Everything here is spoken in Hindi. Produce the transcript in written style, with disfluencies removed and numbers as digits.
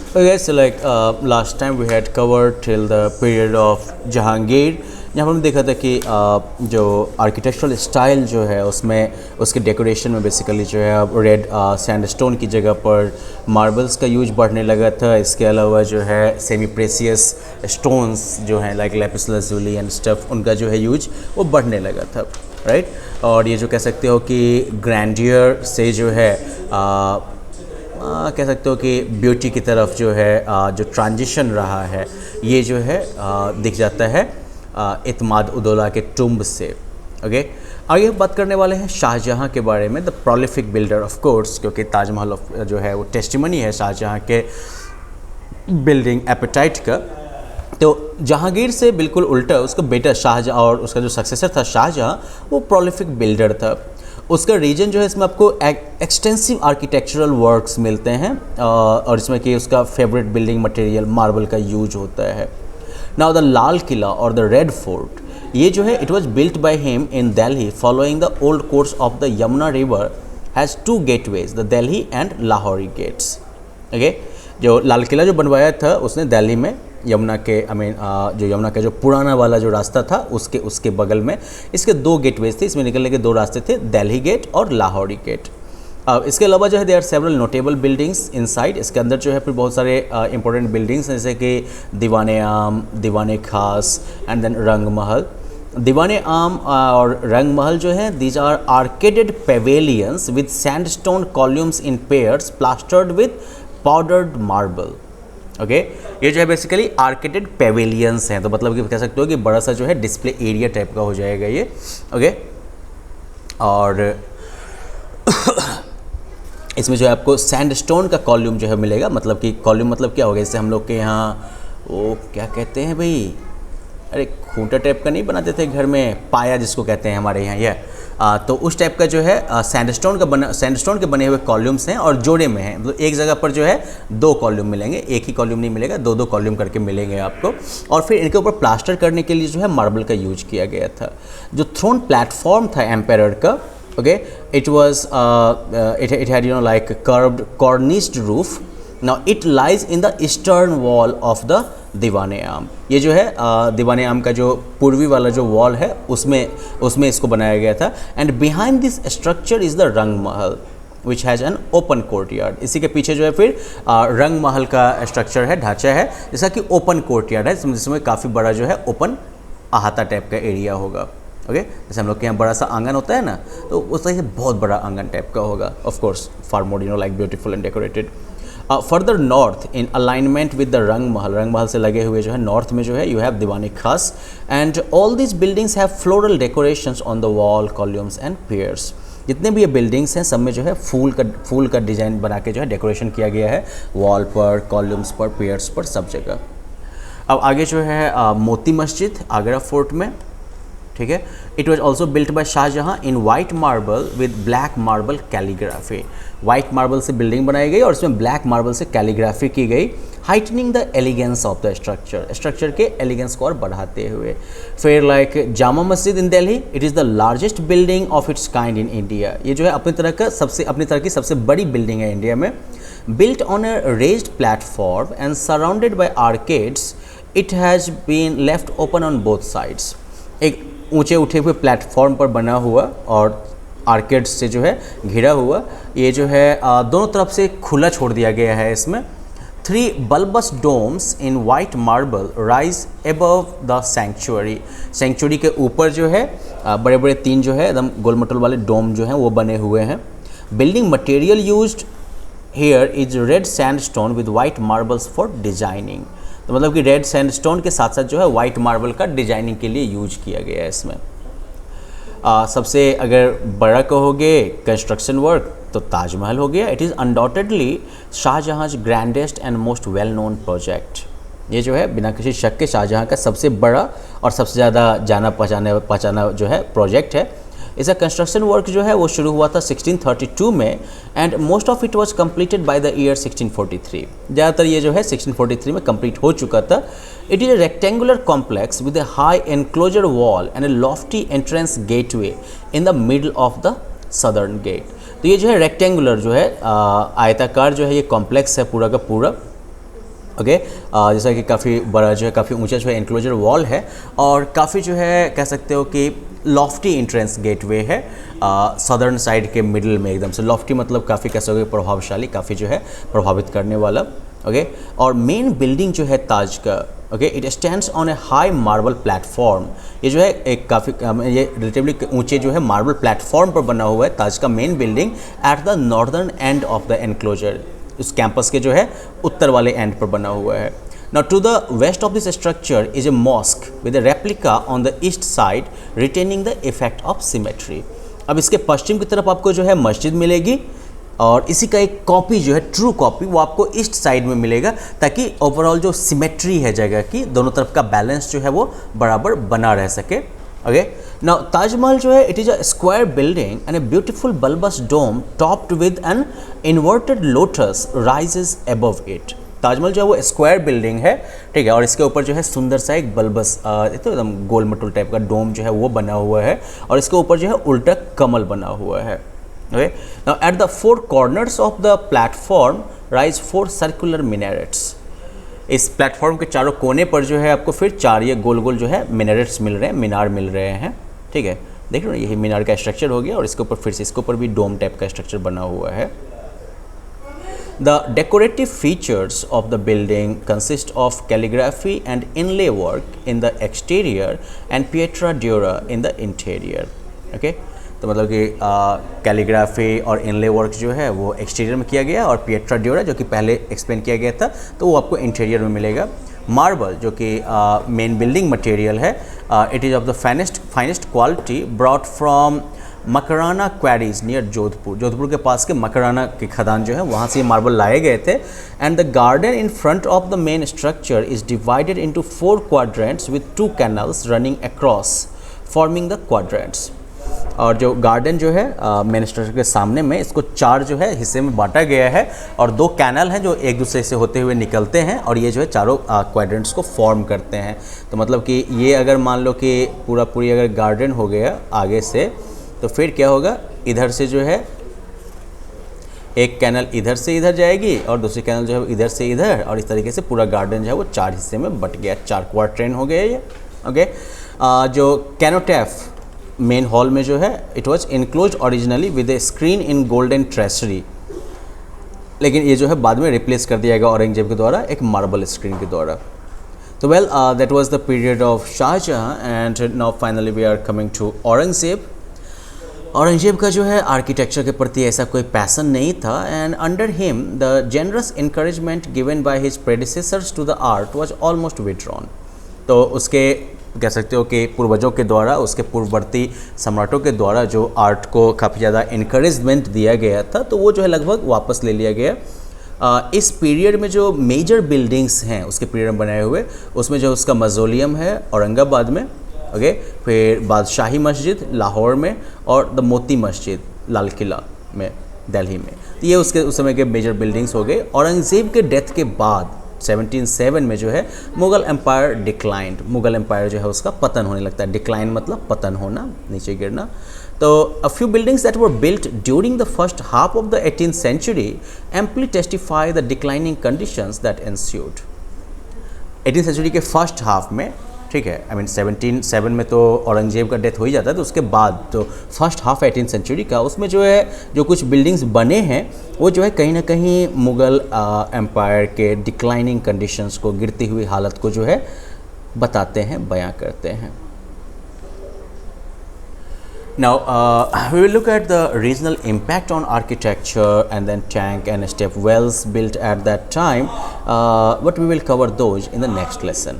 Okay, so like last time we had covered till the period of Jahangir, जहाँ पर हमने देखा था कि जो आर्किटेक्चरल स्टाइल जो है उसमें उसके डेकोरेशन में बेसिकली जो है अब रेड सैंडस्टोन की जगह पर मार्बल्स का यूज बढ़ने लगा था। इसके अलावा जो है सेमी प्रेशियस स्टोन्स जो हैं like Lapis lazuli and stuff, उनका जो है यूज वो बढ़ने लगा था, राइट। और ये जो कह सकते हो कि ग्रैंडियर से जो है कह सकते हो कि ब्यूटी की तरफ जो है जो ट्रांजिशन रहा है ये जो है दिख जाता है इत्माद उदौला के टुम्ब से। ओके, आगे बात करने वाले हैं शाहजहाँ के बारे में, the prolific builder of course, क्योंकि ताजमहल जो है वो टेस्टिमनी है शाहजहाँ के बिल्डिंग एपेटाइट का। तो जहांगीर से बिल्कुल उल्टा उसका बेटा शाहजहाँ और उसका जो सक्सेसर था शाहजहाँ वो प्रोलिफिक बिल्डर था। उसका रीजन जो है इसमें आपको एक्सटेंसिव आर्किटेक्चरल वर्क्स मिलते हैं और इसमें कि उसका फेवरेट बिल्डिंग मटेरियल मार्बल का यूज होता है। नाउ द लाल किला और द रेड फोर्ट, ये जो है it was built by him in Delhi following the old course of the Yamuna river, has two gateways, the Delhi and Lahori gates. Okay, जो लाल किला जो बनवाया था उसने दिल्ली में यमुना के जो यमुना का जो पुराना वाला जो रास्ता था उसके बगल में इसके दो गेटवेज थे, इसमें निकलने के दो रास्ते थे, दिल्ली गेट और लाहौरी गेट। इसके अलावा जो है they are several notable buildings inside, इसके अंदर जो है फिर बहुत सारे इंपॉर्टेंट बिल्डिंग्स जैसे कि दीवाने आम, दीवाने खास एंड देन रंग महल। दीवाने आम और रंग महल जो है these are arcaded pavilions with sandstone columns in pairs plastered with powdered marble. Okay, ये जो है बेसिकली आर्केडेड पेवेलियंस हैं, तो मतलब कि कह सकते हो कि बड़ा सा जो है डिस्प्ले एरिया टाइप का हो जाएगा ये। ओके, और इसमें जो है आपको सैंडस्टोन का कॉल्यूम जो है मिलेगा, मतलब कि कॉल्यूम मतलब क्या होगा, जैसे हम लोग के यहाँ वो क्या कहते हैं भाई, अरे खूंटा टाइप का नहीं बनाते थे घर में, पाया जिसको कहते हैं हमारे यहाँ, यह तो उस टाइप का जो है सैंडस्टोन के बने हुए कॉल्यूम्स हैं और जोड़े में हैं, मतलब एक जगह पर जो है दो कॉल्यूम मिलेंगे, एक ही कॉल्यूम नहीं मिलेगा, दो दो कॉल्यूम करके मिलेंगे आपको। और फिर इनके ऊपर प्लास्टर करने के लिए जो है मार्बल का यूज किया गया था। जो थ्रोन प्लेटफॉर्म था एम्पायर का, okay, it had like curved corniced roof. Now it lies in the eastern wall of the दीवाने आम। ये जो है दीवाने आम का जो पूर्वी वाला जो वॉल है उसमें इसको बनाया गया था। And behind this structure is the रंग महल which has an open courtyard. इसी के पीछे जो है फिर रंग महल का स्ट्रक्चर है, ढांचा है, जैसा कि ओपन कोर्टयार्ड है, जिसमें काफ़ी बड़ा जो है ओपन अहाता टाइप का एरिया होगा। ओके, जैसे हम लोग के यहाँ बड़ा सा आंगन होता है ना, तो उस तरह से बहुत बड़ा आंगन टाइप का होगा, of course far more like beautiful and decorated. Further north in alignment with the रंग महल से लगे हुए जो है नॉर्थ में जो है you have Diwani Khas and all this buildings have floral decorations on the wall, columns and piers. जितने भी ये बिल्डिंग्स हैं सब में जो है फूल का डिज़ाइन बना के जो है डेकोरेशन किया गया है, वॉल पर, कॉल्यूम्स पर, पियर्स पर, सब जगह। अब आगे जो है मोती मस्जिद आगरा फोर्ट में, ठीक है। It was also built by Shahjahan in white marble with black marble calligraphy. White marble से बिल्डिंग बनाई गई और उसमें ब्लैक मार्बल से कैलीग्राफी की गई, heightening the elegance of the structure के एलिगेंस को और बढ़ाते हुए। फिर like Jama Masjid in Delhi, it is the largest building of its kind in India. ये जो है अपनी तरह की सबसे बड़ी बिल्डिंग है इंडिया में। Built on a raised platform and surrounded by arcades, it has been left open on both sides. एक ऊंचे उठे हुए प्लेटफॉर्म पर बना हुआ और आर्केड्स से जो है घिरा हुआ, ये जो है दोनों तरफ से खुला छोड़ दिया गया है। इसमें 3 bulbous domes in white marble rise above the sanctuary। Sanctuary के ऊपर जो है बड़े बड़े 3 जो है एकदम गोल मटोल वाले डोम जो हैं वो बने हुए हैं। Building material used here is red sandstone with white marbles for designing. तो मतलब कि रेड सैंडस्टोन के साथ साथ जो है वाइट मार्बल का डिजाइनिंग के लिए यूज किया गया है इसमें। सबसे अगर बड़ा कहोगे कंस्ट्रक्शन वर्क तो ताजमहल हो गया। It is undoubtedly Shahjahan grandest and most well known project. ये जो है बिना किसी शक के शाहजहाँ का सबसे बड़ा और सबसे ज़्यादा जाना पहचाना जो है प्रोजेक्ट है। इसका कंस्ट्रक्शन वर्क जो है वो शुरू हुआ था 1632 में and most of it was completed by the year 1643। ज़्यादातर ये जो है 1643 में कंप्लीट हो चुका था। It is a rectangular complex with a high enclosure wall and a lofty entrance gateway in the middle of the southern gate. तो ये जो है रेक्टेंगुलर जो है आयताकार जो है ये कॉम्प्लेक्स है पूरा का पूरा, ओके जैसा कि काफ़ी बड़ा जो है, काफ़ी ऊंचा जो है एनक्लोजर वॉल है और काफ़ी जो है कह सकते हो कि लॉफ्टी एंट्रेंस गेटवे है सदर्न साइड के मिडिल में, एकदम से लॉफ्टी मतलब काफ़ी कह सकोगे प्रभावशाली, काफ़ी जो है प्रभावित करने वाला। ओके और मेन बिल्डिंग जो है ताज का, okay it stands on A high marble platform. ये जो है एक काफ़ी ये रिलेटिवली ऊंचे जो है मार्बल प्लेटफॉर्म पर बना हुआ है ताज का main building at the northern end of the enclosure. उस कैंपस के जो है उत्तर वाले एंड पर बना हुआ है। Now to the west of this structure is a mosque with a replica on the east side retaining the effect of symmetry। अब इसके पश्चिम की तरफ आपको जो है मस्जिद मिलेगी और इसी का एक कॉपी जो है ट्रू कॉपी वो आपको ईस्ट साइड में मिलेगा, ताकि ओवरऑल जो सिमेट्री है जगह की, दोनों तरफ का बैलेंस जो है वो बराबर बना रह सके। ओके नाउ ताजमहल जो है it is a square building and a beautiful bulbous dome topped with an inverted lotus rises above it. Taj Mahal जो है वो स्क्वायर बिल्डिंग है, ठीक है, और इसके ऊपर जो है सुंदर सा एक बल्बस तो एकदम गोल मटोल टाइप का डोम जो है वो बना हुआ है और इसके ऊपर जो है उल्टा कमल बना हुआ है। Okay now at the four corners of the platform rise four circular minarets. इस प्लेटफॉर्म के चारों कोने पर जो है आपको फिर चार ये गोल गोल जो है मिनरेट्स मिल रहे हैं, मीनार मिल रहे हैं, ठीक है, देख रहे हो यही मीनार का स्ट्रक्चर हो गया और इसके ऊपर फिर से इसके ऊपर भी डोम टाइप का स्ट्रक्चर बना हुआ है। The decorative features of the building consist of calligraphy and inlay work in the exterior and pietra dura in the interior। okay? तो मतलब कि कैलीग्राफी और इनले वर्क जो है वो एक्सटीरियर में किया गया और पिएट्रा ड्यूरा जो कि पहले एक्सप्लेन किया गया था तो वो आपको इंटीरियर में मिलेगा। मार्बल जो कि मेन बिल्डिंग मटेरियल है, it is of the finest quality brought from Makrana queries near Jodhpur. Jodhpur के पास के मकराना की खदान जो है वहाँ से ये मार्बल लाए गए थे। And the garden in front of the main structure is divided into 4 quadrants with 2 canals running across forming the quadrants. और जो गार्डन जो है मेन स्ट्रक्चर के सामने में इसको 4 जो है हिस्से में बांटा गया है और 2 कैनल हैं जो एक दूसरे से होते हुए निकलते हैं और ये जो है चारों क्वाड्रेंट्स को फॉर्म करते हैं। तो मतलब कि ये अगर मान लो कि पूरी अगर गार्डन हो गया आगे से तो फिर क्या होगा, इधर से जो है एक कैनल इधर से इधर जाएगी और दूसरी कैनल जो है इधर से इधर और इस तरीके से पूरा गार्डन जो है वो 4 हिस्से में बट गया, 4 क्वाड्रेंट हो गया ये। ओके जो कैनोटैफ मेन हॉल में जो है it was enclose originally with a screen in golden tracery, लेकिन ये जो है बाद में रिप्लेस कर दिया गया औरंगजेब के द्वारा एक मार्बल स्क्रीन के द्वारा। तो well that was the period of Shahjahan and now finally we are coming to Aurangzeb. Aurangzeb का जो है आर्किटेक्चर के प्रति ऐसा कोई पैसन नहीं था and under him the generous encouragement given by his predecessors to the art was almost withdrawn. तो उसके कह सकते हो कि पूर्वजों के द्वारा, उसके पूर्ववर्ती सम्राटों के द्वारा जो आर्ट को काफ़ी ज़्यादा इनकरेजमेंट दिया गया था तो वो जो है लगभग वापस ले लिया गया। इस पीरियड में जो मेजर बिल्डिंग्स हैं उसके पीरियड में बनाए हुए, उसमें जो उसका मज़ोलियम है औरंगाबाद में, ओके, फिर बादशाही मस्जिद लाहौर में और द मोती मस्जिद लाल किला में दिल्ली में। तो ये उसके उस समय के मेजर बिल्डिंग्स हो गए। औरंगजेब के डेथ के बाद 1707 में जो है Mughal empire declined, Mughal empire जो है उसका पतन होने लगता है। डिक्लाइन मतलब पतन होना, नीचे गिरना। तो a few buildings that were built during the first half of the 18th century amply testify the declining conditions that ensued। 18th century के फर्स्ट हाफ में, ठीक है, आई मीन 1707 में तो औरंगजेब का डेथ हो ही जाता है, तो उसके बाद तो फर्स्ट हाफ 18th सेंचुरी का उसमें जो है जो कुछ बिल्डिंग्स बने हैं वो जो है कहीं ना कहीं मुग़ल एम्पायर के डिक्लाइनिंग कंडीशंस को, गिरती हुई हालत को जो है बताते हैं, बयां करते हैं। Now we will look at the regional impact on architecture and then tank and step wells built at that time, but we will cover those in the next lesson.